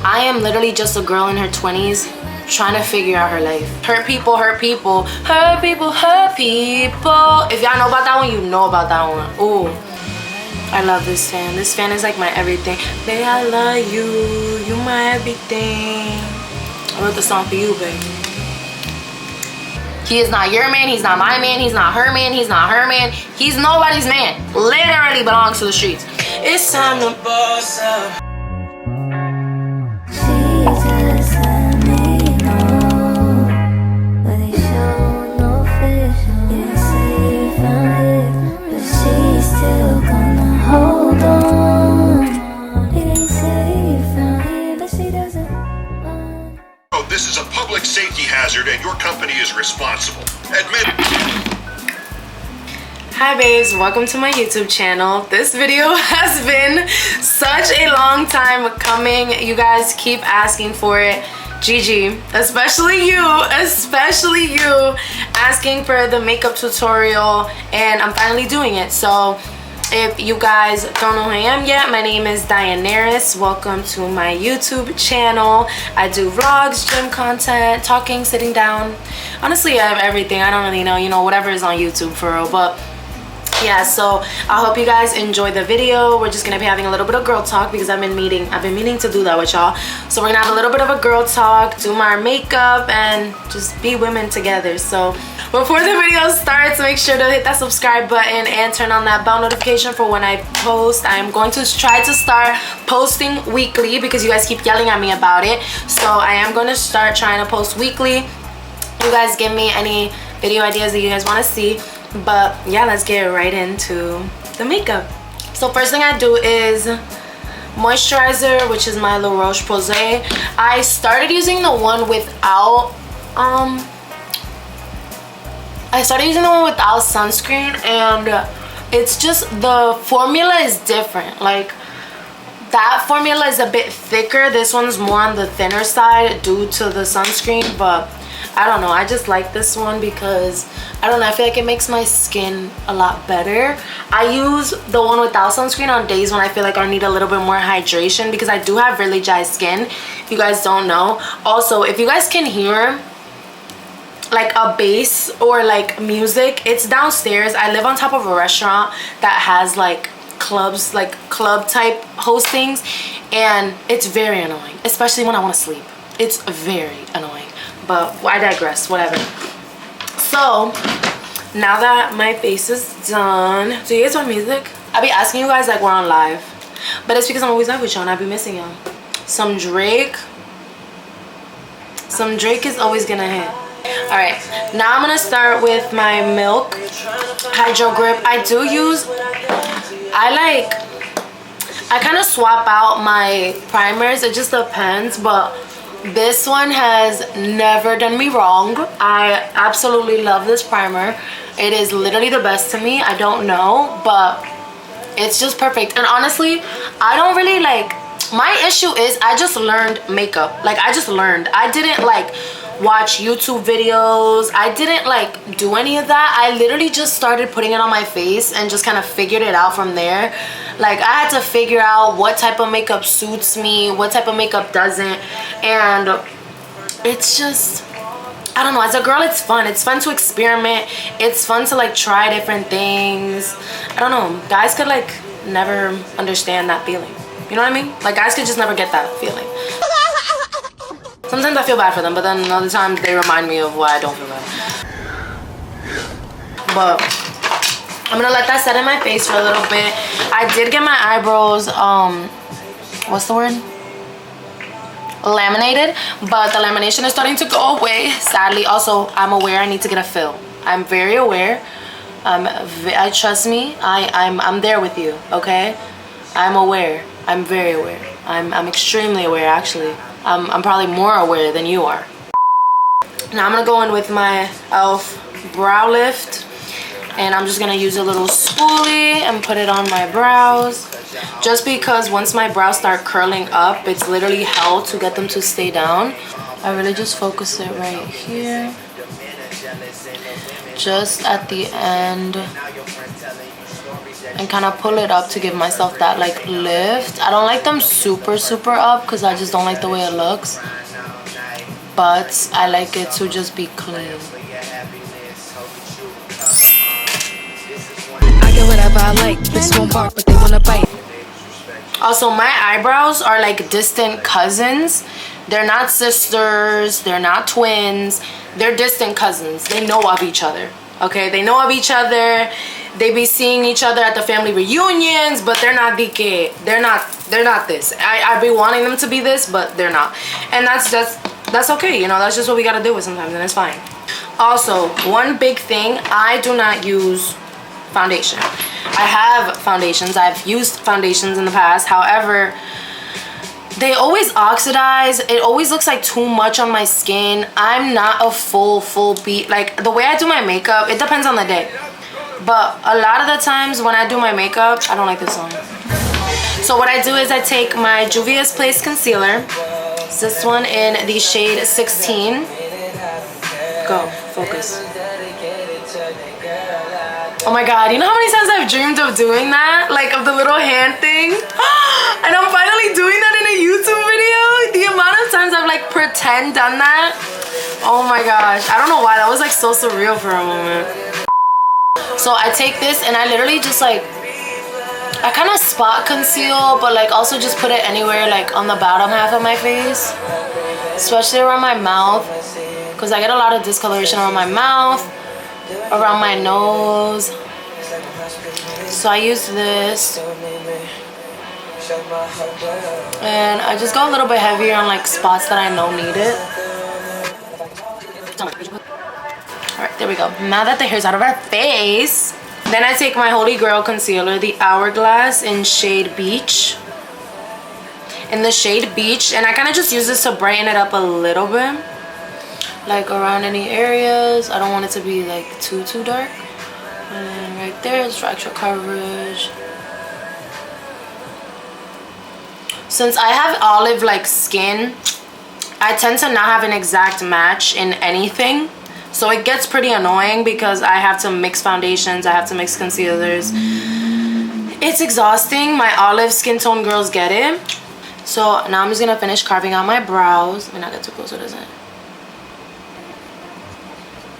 I am literally just a girl in her 20s trying to figure out her life. Hurt people, hurt people, hurt people, hurt people. If y'all know about that one, you know about that one. Ooh, I love this fan. This fan is like my everything. Babe, I love you. You my everything. I wrote the song for you, babe. He is not your man. He's not my man. He's not her man. He's not her man. He's nobody's man. Literally belongs to the streets. It's time to boss up. This is a public safety hazard and your company is responsible. Admit it. Hi babes, welcome to my YouTube channel. This video has been such a long time coming. You guys keep asking for it. GG, especially you asking for the makeup tutorial, and I'm finally doing it. So if you guys don't know who I am yet, my name is Dianaris. Welcome to my YouTube channel. I do vlogs, gym content, talking, sitting down. Honestly, I have everything. I don't really know, you know, whatever is on YouTube for real. But yeah, so I hope you guys enjoy the video. We're just gonna be having a little bit of girl talk because I've been meaning to do that with y'all. So we're gonna have a little bit of a girl talk, do my makeup, and just be women together. So before the video starts, make sure to hit that subscribe button and turn on that bell notification for when I post. I'm going to try to start posting weekly because you guys keep yelling at me about it. So I am going to start trying to post weekly. You guys give me any video ideas that you guys want to see. But yeah, let's get right into the makeup. So first thing I do is moisturizer, which is my La Roche-Posay. I started using the one without sunscreen, and it's just, the formula is different. Like, that formula is a bit thicker. This one's more on the thinner side due to the sunscreen, but I don't know, I just like this one because, I don't know, I feel like it makes my skin a lot better. I use the one without sunscreen on days when I feel like I need a little bit more hydration because I do have really dry skin, if you guys don't know. Also, if you guys can hear like a bass or like music, it's downstairs. I live on top of a restaurant that has like clubs, like club type hostings, and it's very annoying, especially when I want to sleep. It's very annoying. But I digress, whatever. So now that my face is done, do you guys want music? I be asking you guys like we're on live, but it's because I'm always live with y'all and I be missing y'all. Some Drake is always gonna hit. All right, now I'm gonna start with my Milk Hydro Grip. I kind of swap out my primers. It just depends, but this one has never done me wrong. I absolutely love this primer. It is literally the best to me. I don't know, but it's just perfect. And honestly, I don't really like, my issue is I just learned makeup. Like, I just learned. I didn't like watch YouTube videos. I didn't like do any of that. I literally just started putting it on my face and just kind of figured it out from there. Like, I had to figure out what type of makeup suits me, what type of makeup doesn't, and it's just, I don't know, as a girl it's fun. It's fun to experiment. It's fun to like try different things. I don't know, guys could like never understand that feeling. You know what I mean? Like, guys could just never get that feeling. Sometimes I feel bad for them, but then other times they remind me of why I don't feel bad. But I'm gonna let that set in my face for a little bit. I did get my eyebrows, what's the word? Laminated, but the lamination is starting to go away, sadly. Also, I'm aware I need to get a fill. I'm very aware. I trust me. I'm there with you, okay? I'm aware. I'm very aware. I'm extremely aware, actually. I'm probably more aware than you are. Now I'm gonna go in with my e.l.f. brow lift, and I'm just gonna use a little spoolie and put it on my brows, just because once my brows start curling up, it's literally hell to get them to stay down. I really just focus it right here, just at the end and kind of pull it up to give myself that like lift. I don't like them super up because I just don't like the way it looks, but I like it to just be clean. I get whatever I like. Bitches won't bark, but they wanna bite. Also, my eyebrows are like distant cousins. They're not sisters, they're not twins, they're distant cousins. They know of each other, okay? They know of each other. They be seeing each other at the family reunions, but they're not Decay. They're not this. I be wanting them to be this, but they're not. And that's okay, you know, that's just what we gotta deal with sometimes, and it's fine. Also, one big thing, I do not use foundation. I have foundations, I've used foundations in the past, however, they always oxidize. It always looks like too much on my skin. I'm not a full beat. Like, the way I do my makeup, it depends on the day. But a lot of the times when I do my makeup, I don't like this song. So what I do is I take my Juvia's Place concealer. It's this one in the shade 16. Go, focus. Oh my god, you know how many times I've dreamed of doing that? Like, of the little hand thing? And I'm finally doing that in a YouTube video. The amount of times I've like pretend done that. Oh my gosh, I don't know why, that was like so surreal for a moment. So I take this and I literally just like, I kind of spot conceal, but like also just put it anywhere like on the bottom half of my face, especially around my mouth, because I get a lot of discoloration around my mouth, around my nose. So I use this and I just go a little bit heavier on like spots that I know need it. Alright, there we go. Now that the hair's out of our face, then I take my Holy Grail concealer, the Hourglass in shade Beech. In the shade Beech, and I kind of just use this to brighten it up a little bit, like around any areas. I don't want it to be like too dark. And right there is for extra coverage. Since I have olive like skin, I tend to not have an exact match in anything, so it gets pretty annoying because I have to mix foundations, I have to mix concealers. It's exhausting. My olive skin tone girls get it. So now I'm just gonna finish carving out my brows. Let me not get too close to this.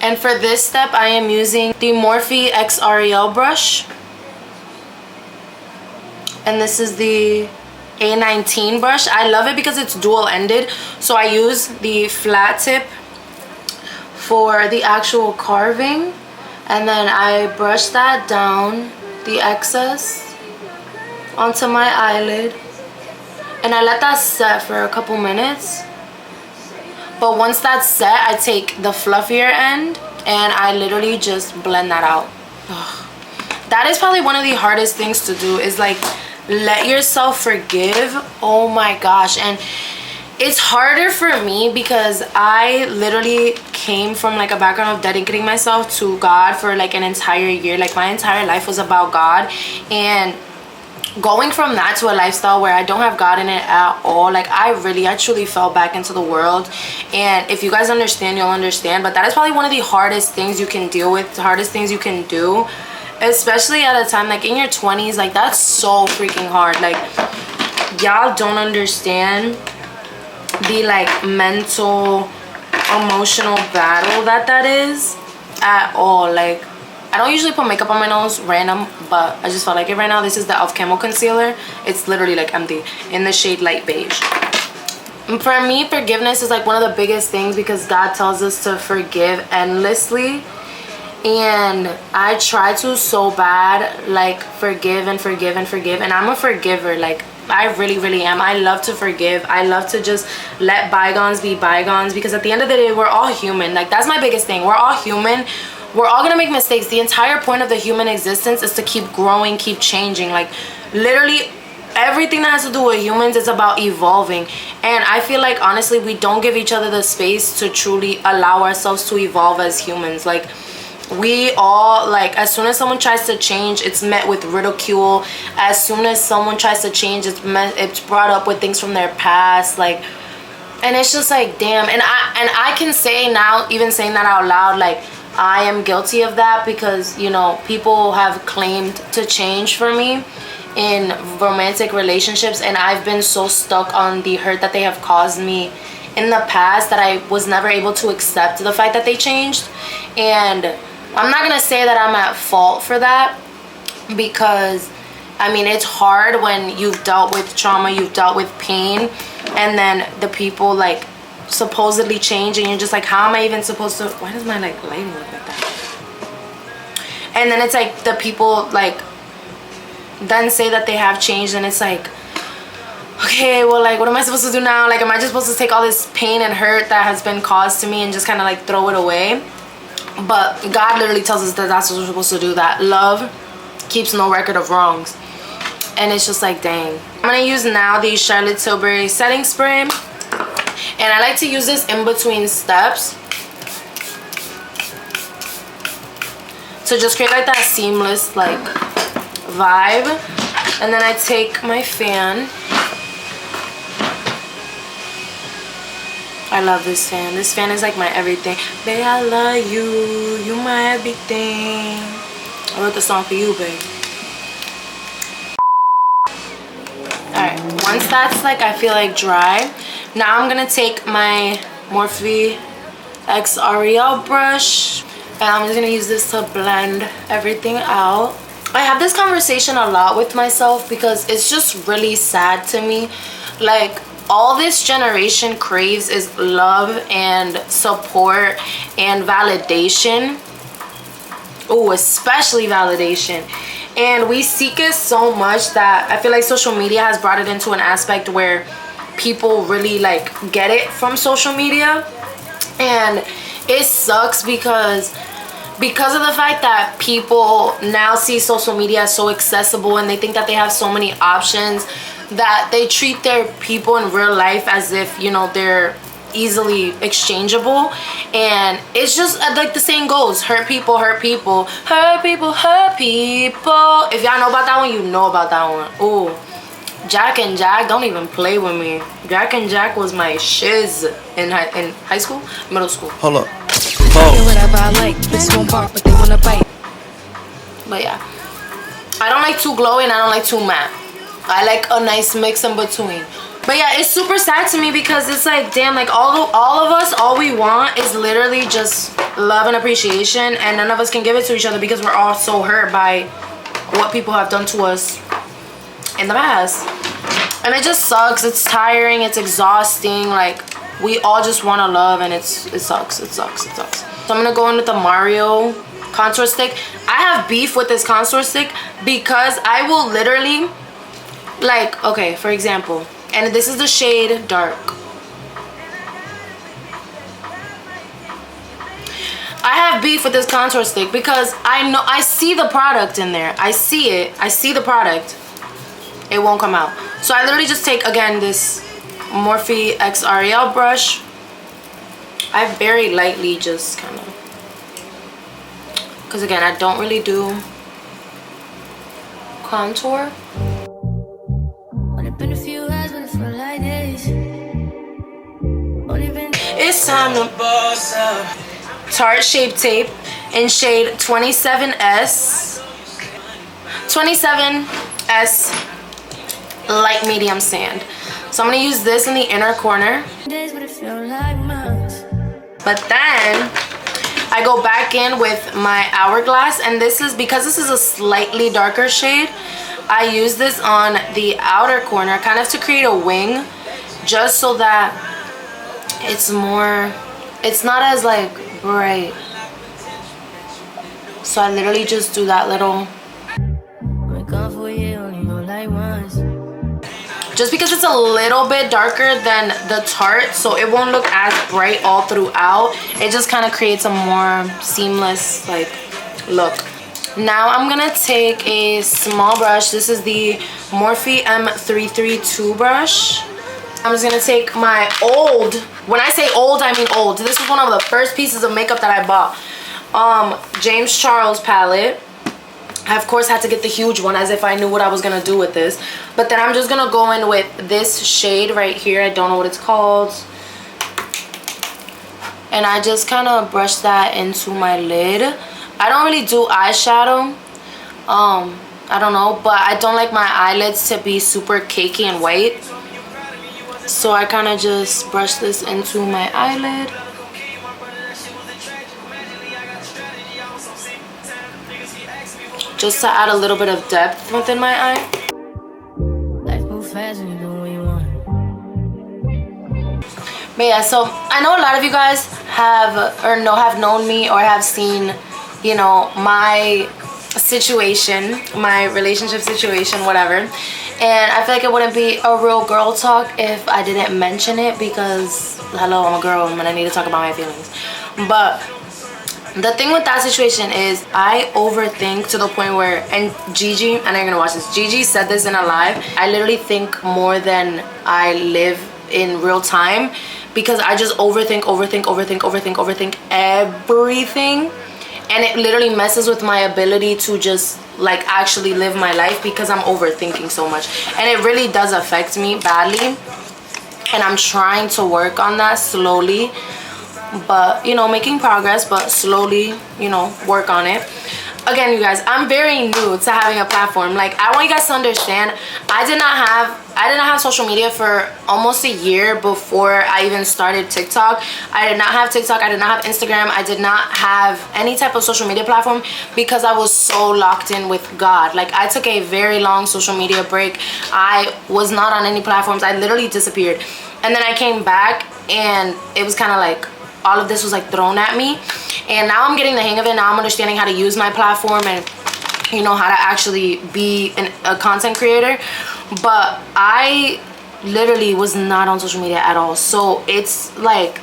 And for this step, I am using the Morphe X Ariel brush. And this is the A19 brush. I love it because it's dual-ended. So I use the flat tip for the actual carving. And then I brush that down, the excess, onto my eyelid. And I let that set for a couple minutes. But once that's set, I take the fluffier end and I literally just blend that out. Ugh. That is probably one of the hardest things to do, is like let yourself forgive. Oh my gosh. And it's harder for me because I literally came from like a background of dedicating myself to God for like an entire year. Like my entire life was about God, and going from that to a lifestyle where I don't have God in it at all, like I truly fell back into the world. And if you guys understand, you'll understand. But that is probably one of the hardest things you can deal with, the hardest things you can do, especially at a time like in your 20s. Like that's so freaking hard. Like y'all don't understand the like mental, emotional battle that is at all. Like I don't usually put makeup on my nose random, but I just felt like it right now. This is the e.l.f. Camo Concealer. It's literally like empty in the shade Light Beige. And for me, forgiveness is like one of the biggest things because God tells us to forgive endlessly. And I try to so bad, like forgive and forgive and forgive. And I'm a forgiver. Like I really am. I love to forgive. I love to just let bygones be bygones, because at the end of the day, we're all human. Like that's my biggest thing. We're all human. We're all gonna make mistakes. The entire point of the human existence is to keep growing, keep changing. Like literally everything that has to do with humans is about evolving. And I feel like honestly we don't give each other the space to truly allow ourselves to evolve as humans. Like we all, like as soon as someone tries to change, it's met with ridicule. As soon as someone tries to change, it's brought up with things from their past. Like, and it's just like damn. And I can say now, even saying that out loud, like I am guilty of that because, you know, people have claimed to change for me in romantic relationships, and I've been so stuck on the hurt that they have caused me in the past that I was never able to accept the fact that they changed. And I'm not gonna say that I'm at fault for that, because I mean, it's hard when you've dealt with trauma, you've dealt with pain, and then the people like supposedly change, and you're just like, how am I even supposed to, why does my like lighting look like that? And then it's like the people like then say that they have changed, and it's like, okay, well, like, what am I supposed to do now? Like, am I just supposed to take all this pain and hurt that has been caused to me and just kind of like throw it away? But God literally tells us that that's what we're supposed to do, that love keeps no record of wrongs. And it's just like, dang. I'm gonna use now the Charlotte Tilbury setting spray, and I like to use this in between steps to just create like that seamless like vibe. And then I take my fan. I love this fan. This fan is like my everything. Babe, I love you. You my everything. I wrote the song for you, babe. Alright, once that's like, I feel like dry, now I'm gonna take my Morphe X Ariel brush, and I'm just gonna use this to blend everything out. I have this conversation a lot with myself because it's just really sad to me. Like, all this generation craves is love and support and validation. Oh, especially validation. And we seek it so much that I feel like social media has brought it into an aspect where people really like get it from social media. And it sucks because of the fact that people now see social media as so accessible, and they think that they have so many options, that they treat their people in real life as if, you know, they're easily exchangeable. And it's just like the saying goes, hurt people hurt people, hurt people hurt people. If y'all know about that one, you know about that one. Oh, Jack and Jack, don't even play with me. Jack and Jack was my shiz in high school, middle school. Hold up. Whatever I like, bitch won't bark, but they wanna bite. But yeah, I don't like too glowy and I don't like too matte. I like a nice mix in between. But yeah, it's super sad to me because it's like, damn, like all of us, all we want is literally just love and appreciation, and none of us can give it to each other because we're all so hurt by what people have done to us in the past. And it just sucks. It's tiring. It's exhausting. Like, we all just want to love, and it sucks. It sucks. It sucks. So I'm gonna go in with the Mario contour stick. I have beef with this contour stick because I will literally, like, okay, for example, and this is the shade Dark. I have beef with this contour stick because I see the product in there. I see it. I see the product. It won't come out. So I literally just take, again, this Morphe X Ariel brush. I very lightly just kind of, because again, I don't really do contour. It's time to boss up. Tarte Shape Tape in shade 27S. 27S light medium sand. So I'm gonna use this in the inner corner. But then I go back in with my Hourglass, and this is, because this is a slightly darker shade, I use this on the outer corner kind of to create a wing, just so that it's more, it's not as like bright. So I literally just do that little, just because it's a little bit darker than the Tarte, so it won't look as bright all throughout. It just kind of creates a more seamless like look. Now I'm gonna take a small brush. This is the Morphe M332 brush. I'm just gonna take my old, when I say old, I mean old. This is one of the first pieces of makeup that I bought. James Charles palette. I of course had to get the huge one, as if I knew what I was gonna do with this. But then I'm just gonna go in with this shade right here. I don't know what it's called. and I just kind of brush that into my lid. I don't really do eyeshadow. I don't know, but I don't like my eyelids to be super cakey and white. So I kind of just brush this into my eyelid. Just to add a little bit of depth within my eye. But yeah, so I know a lot of you guys have known me or have seen, you know, my situation, my relationship situation, whatever. And I feel like it wouldn't be a real girl talk if I didn't mention it, because hello, I'm a girl and I need to talk about my feelings. But the thing with that situation is I overthink to the point where, and Gigi, and I'm gonna watch this, Gigi said this in a live, I literally think more than I live in real time, because I just overthink everything, and it literally messes with my ability to just like actually live my life, because I'm overthinking so much, and it really does affect me badly. And I'm trying to work on that slowly, but you know, making progress, but slowly, you know, work on it. Again, you guys, I'm very new to having a platform. Like, I want you guys to understand, I did not have social media for almost a year before I even started TikTok. I did not have TikTok, I did not have Instagram, I did not have any type of social media platform, because I was so locked in with God. Like, I took a very long social media break. I was not on any platforms. I literally disappeared. And then I came back, and it was kind of like all of this was like thrown at me, and now I'm getting the hang of it. Now I'm understanding how to use my platform and, you know, how to actually be a content creator. But I literally was not on social media at all, so it's like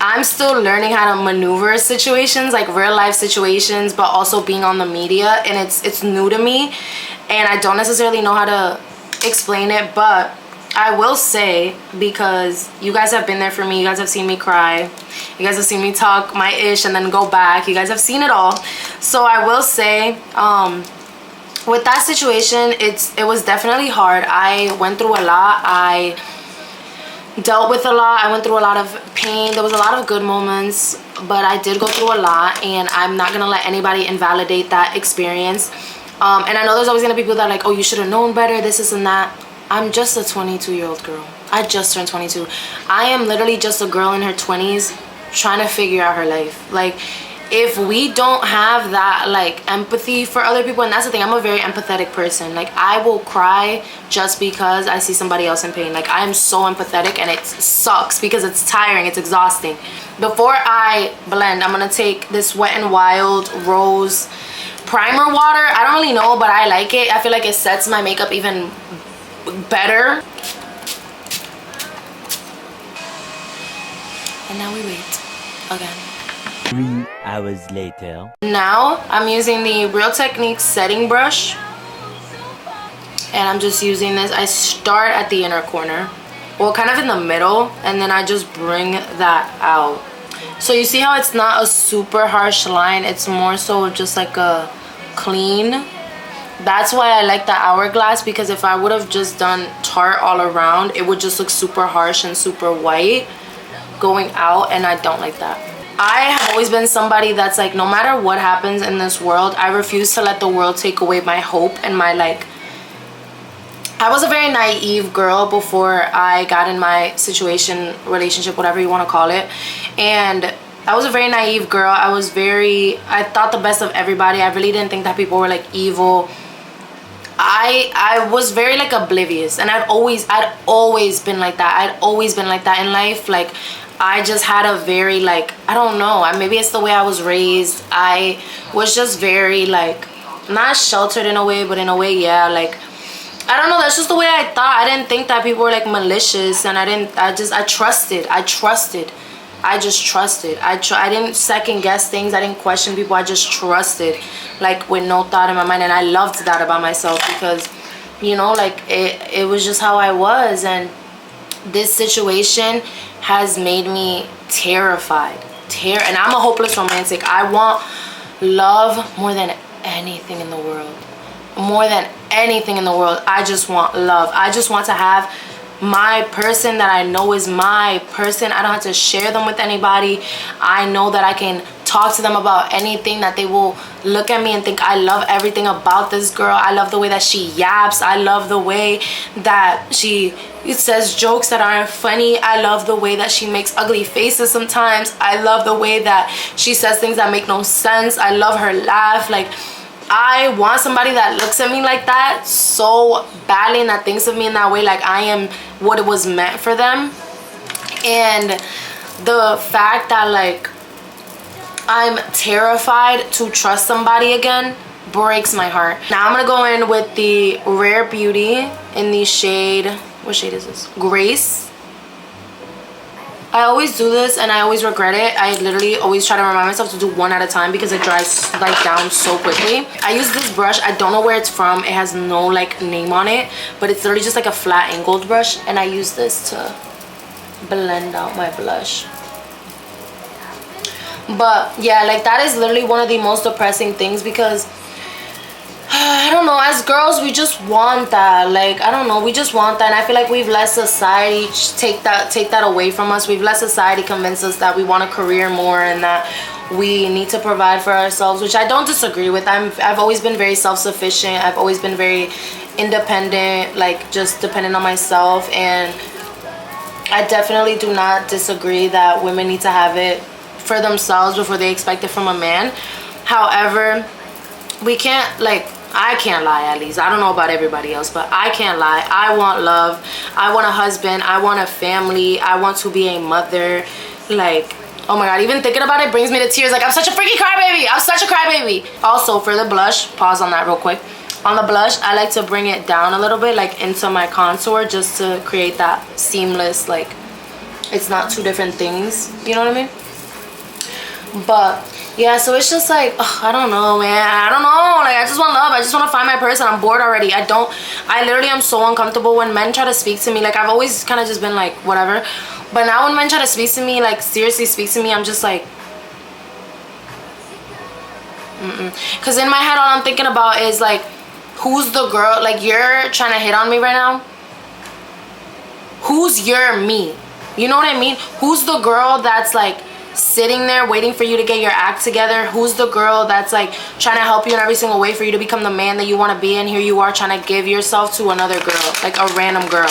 I'm still learning how to maneuver situations, like real life situations, but also being on the media, and it's new to me, and I don't necessarily know how to explain it. But I will say, because you guys have been there for me, you guys have seen me cry, you guys have seen me talk my ish and then go back, you guys have seen it all. So I will say, with that situation, it was definitely hard. I went through a lot. I dealt with a lot. I went through a lot of pain. There was a lot of good moments, but I did go through a lot, and I'm not gonna let anybody invalidate that experience. And I know there's always gonna be people that are like, oh, you should have known better, this and that. I'm just a 22-year-old girl. I just turned 22. I am literally just a girl in her 20s trying to figure out her life. Like, if we don't have that like empathy for other people, and that's the thing, I'm a very empathetic person. Like, I will cry just because I see somebody else in pain. Like, I am so empathetic, and it sucks because it's tiring, it's exhausting. Before I blend, I'm gonna take this Wet n Wild Rose primer water. I don't really know, but I like it. I feel like it sets my makeup even better. And now we wait again. 3 hours later. Now I'm using the Real Techniques setting brush, and I'm just using this. I start at the inner corner, well, kind of in the middle, and then I just bring that out. So you see how it's not a super harsh line, it's more so just like a clean. That's why I like the Hourglass, because if I would have just done Tarte all around, it would just look super harsh and super white going out, and I don't like that. I have always been somebody that's like, no matter what happens in this world, I refuse to let the world take away my hope and my like. I was a very naive girl before I got in my situation, relationship, whatever you want to call it, and I was a very naive girl. I thought the best of everybody. I really didn't think that people were like evil. I was very like oblivious, and I'd always been like that. I'd always been like that in life. Like, I just had a very like, I don't know, maybe it's the way I was raised. I was just very like, not sheltered in a way, but in a way, yeah, like, I don't know, that's just the way I thought. I didn't think that people were like malicious, and I trusted. I didn't second guess things. I didn't question people. I just trusted, like, with no thought in my mind. And I loved that about myself, because, you know, like, it was just how I was. And this situation has made me terrified. And I'm a hopeless romantic. I want love more than anything in the world. More than anything in the world. I just want love. I just want to have my person that I know is my person. I don't have to share them with anybody. I know that I can talk to them about anything, that they will look at me and think I love everything about this girl. I love the way that she yaps. I love the way that she says jokes that aren't funny. I love the way that she makes ugly faces sometimes. I love the way that she says things that make no sense. I love her laugh. Like, I want somebody that looks at me like that so badly and that thinks of me in that way, like I am what it was meant for them. And the fact that like I'm terrified to trust somebody again breaks my heart. Now I'm gonna go in with the Rare Beauty in the shade, what shade is this? Grace. I always do this and I always regret it. I literally always try to remind myself to do one at a time because it dries like down so quickly. I use this brush. I don't know where it's from. It has no like name on it, but it's literally just like a flat angled brush, and I use this to blend out my blush. But yeah, like that is literally one of the most depressing things, because I don't know, as girls we just want that. Like, I don't know, we just want that, and I feel like we've let society take that away from us. We've let society convince us that we want a career more and that we need to provide for ourselves, which I don't disagree with. I've always been very self-sufficient. I've always been very independent, like just dependent on myself, and I definitely do not disagree that women need to have it for themselves before they expect it from a man. However, we can't, like, I can't lie, at least. I don't know about everybody else, but I can't lie. I want love. I want a husband. I want a family. I want to be a mother. Like, oh my god, even thinking about it brings me to tears. Like, I'm such a freaking crybaby. I'm such a crybaby. Also, for the blush, pause on that real quick. On the blush, I like to bring it down a little bit, like into my contour, just to create that seamless, like, it's not two different things. You know what I mean? But yeah, so it's just like, ugh, I don't know, man. I don't know. Like, I just want love. I just want to find my person. I'm bored already. I literally am so uncomfortable when men try to speak to me. Like, I've always kind of just been like, whatever. But now when men try to speak to me, like, seriously speak to me, I'm just like, because in my head, all I'm thinking about is, like, who's the girl? Like, you're trying to hit on me right now. Who's your me? You know what I mean? Who's the girl that's, like, sitting there waiting for you to get your act together? Who's the girl that's like trying to help you in every single way for you to become the man that you want to be, and here you are trying to give yourself to another girl, like a random girl?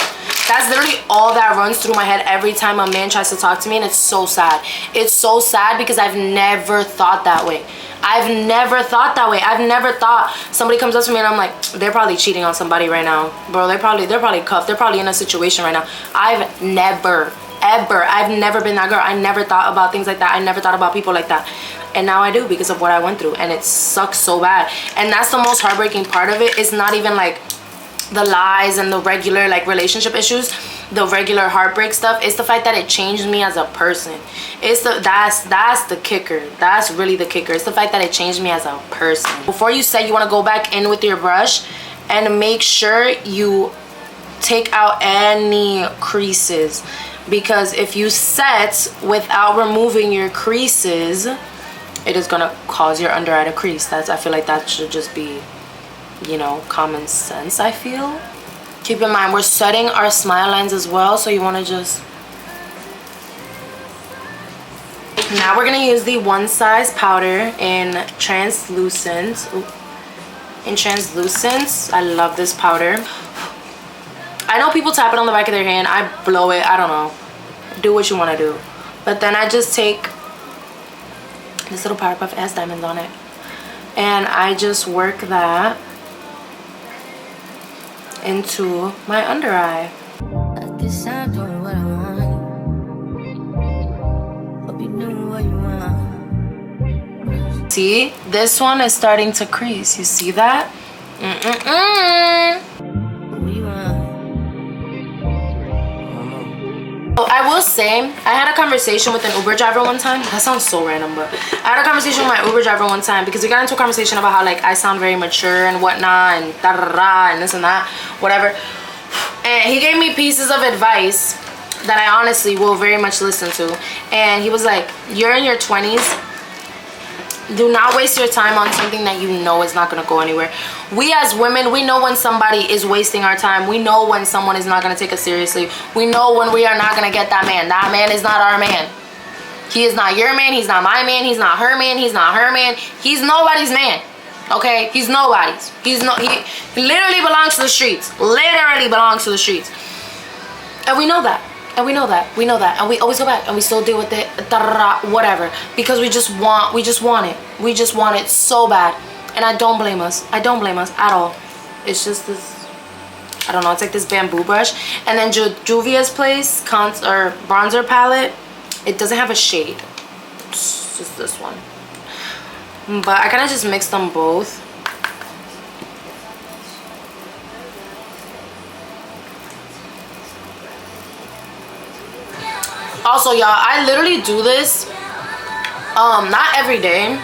That's literally all that runs through my head every time a man tries to talk to me, and it's so sad. It's so sad because I've never thought that way. I've never thought that way. I've never thought somebody comes up to me and I'm like, they're probably cheating on somebody right now, bro. They're probably cuffed. They're probably in a situation right now. I've never been that girl. I never thought about things like that. I never thought about people like that, and now I do because of what I went through, and it sucks so bad. And that's the most heartbreaking part of it. It's not even like the lies and the regular like relationship issues, the regular heartbreak stuff. It's the fact that it changed me as a person. It's that's the kicker. That's really the kicker. It's the fact that it changed me as a person. Before you say you want to go back in with your brush, and make sure you take out any creases, because if you set without removing your creases, it is gonna cause your under eye to crease. I feel like that should just be, you know, common sense. I feel. Keep in mind, we're setting our smile lines as well, so you want to just. Now we're gonna use the One Size powder in translucent. In translucent, I love this powder. I know people tap it on the back of their hand. I blow it. I don't know. Do what you want to do. But then I just take this little powder puff. It has diamonds on it. And I just work that into my under eye. See? This one is starting to crease. You see that? I will say, I had a conversation with an Uber driver one time. That sounds so random, but I had a conversation with my Uber driver one time because we got into a conversation about how like I sound very mature and whatnot, and da da da and this and that, whatever. And he gave me pieces of advice that I honestly will very much listen to. And he was like, you're in your 20s Do not waste your time on something that you know is not going to go anywhere. We as women, we know when somebody is wasting our time. We know when someone is not going to take us seriously. We know when we are not going to get that man. That man is not our man. He is not your man. He's not my man. He's not her man. He's not her man. He's nobody's man. Okay? He's nobody's. He literally belongs to the streets. Literally belongs to the streets. And we know that. And we know that. We know that. And we always go back and we still deal with it. Whatever. Because we just want it. We just want it so bad. And I don't blame us. I don't blame us at all. It's just this, I don't know, it's like this bamboo brush. And then Juvia's Place bronzer palette. It doesn't have a shade. It's just this one. But I kind of just mixed them both. Also, y'all, I literally do this not every day,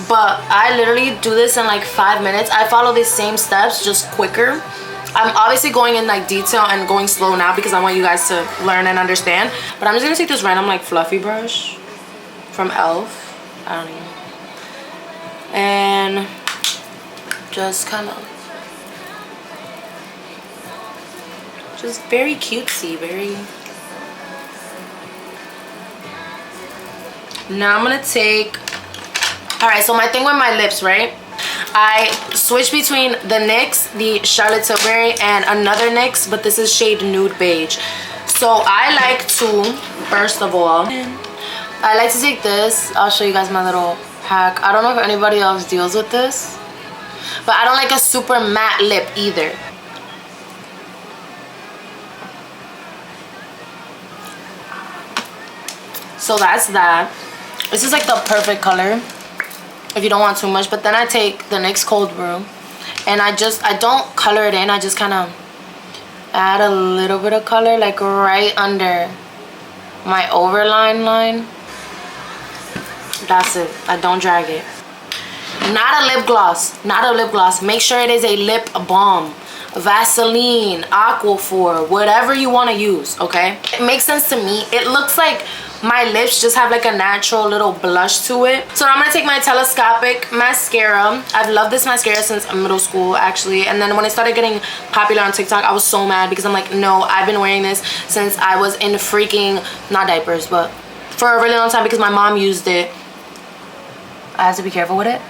but I literally do this in like 5 minutes. I follow these same steps, just quicker. I'm obviously going in like detail and going slow now because I want you guys to learn and understand. But I'm just gonna take this random like fluffy brush from e.l.f. I don't know. And just kind of, just very cutesy, very. Now I'm gonna take, all right, so my thing with my lips, right? I switch between the NYX, the Charlotte Tilbury, and another NYX, but this is shade Nude Beige. So I like to, first of all, I like to take this. I'll show you guys my little hack. I don't know if anybody else deals with this, but I don't like a super matte lip either. So that's that. This is like the perfect color if you don't want too much. But then I take the NYX Cold Brew and I don't color it in. I just kind of add a little bit of color like right under my overline line. That's it. I don't drag it. Not a lip gloss. Not a lip gloss. Make sure it is a lip balm. Vaseline, Aquaphor, whatever you want to use, okay? It makes sense to me. It looks like my lips just have like a natural little blush to it. So now I'm gonna take my telescopic mascara. I've loved this mascara since middle school actually, and then when it started getting popular on TikTok, I was so mad because I'm like, no, I've been wearing this since I was in freaking, not diapers, but for a really long time because my mom used it. I have to be careful with it.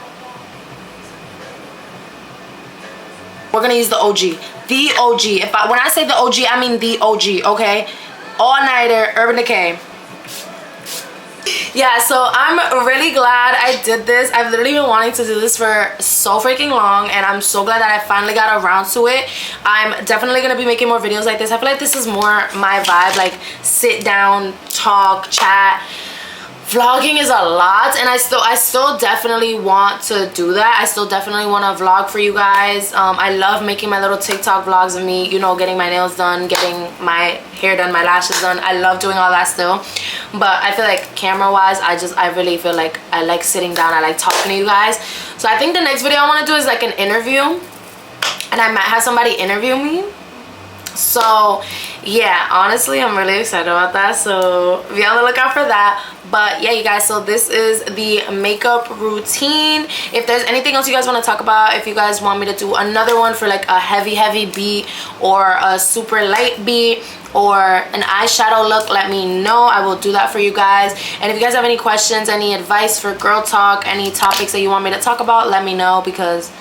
We're gonna use the OG. The OG. When I say the OG, I mean the OG, okay? All Nighter, Urban Decay. Yeah, so I'm really glad I did this. I've literally been wanting to do this for so freaking long, and I'm so glad that I finally got around to it. I'm definitely gonna be making more videos like this. I feel like this is more my vibe, like sit down, talk, chat. Vlogging is a lot, and I still definitely want to do that. I still definitely want to vlog for you guys. I love making my little TikTok vlogs of me, you know, getting my nails done, getting my hair done, my lashes done. I love doing all that still, but I feel like camera wise, I really feel like I like sitting down, I like talking to you guys. So I think the next video I want to do is like an interview, and I might have somebody interview me. So yeah, honestly, I'm really excited about that, so be on the lookout for that. But yeah, you guys, so this is the makeup routine. If there's anything else you guys want to talk about, if you guys want me to do another one for like a heavy beat or a super light beat or an eyeshadow look, let me know. I will do that for you guys. And if you guys have any questions, any advice for girl talk, any topics that you want me to talk about, let me know, because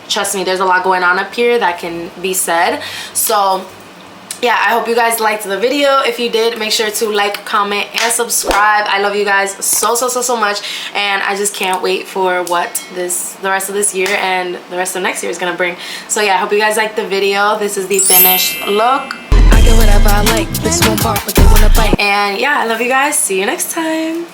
trust me, there's a lot going on up here that can be said. So yeah, I hope you guys liked the video. If you did, make sure to like, comment, and subscribe. I love you guys so much, and I just can't wait for what the rest of this year and the rest of next year is gonna bring. So yeah, I hope you guys liked the video. This is the finished look. I get whatever I like. This won't bark, but they wanna bite. And yeah, I love you guys. See you next time.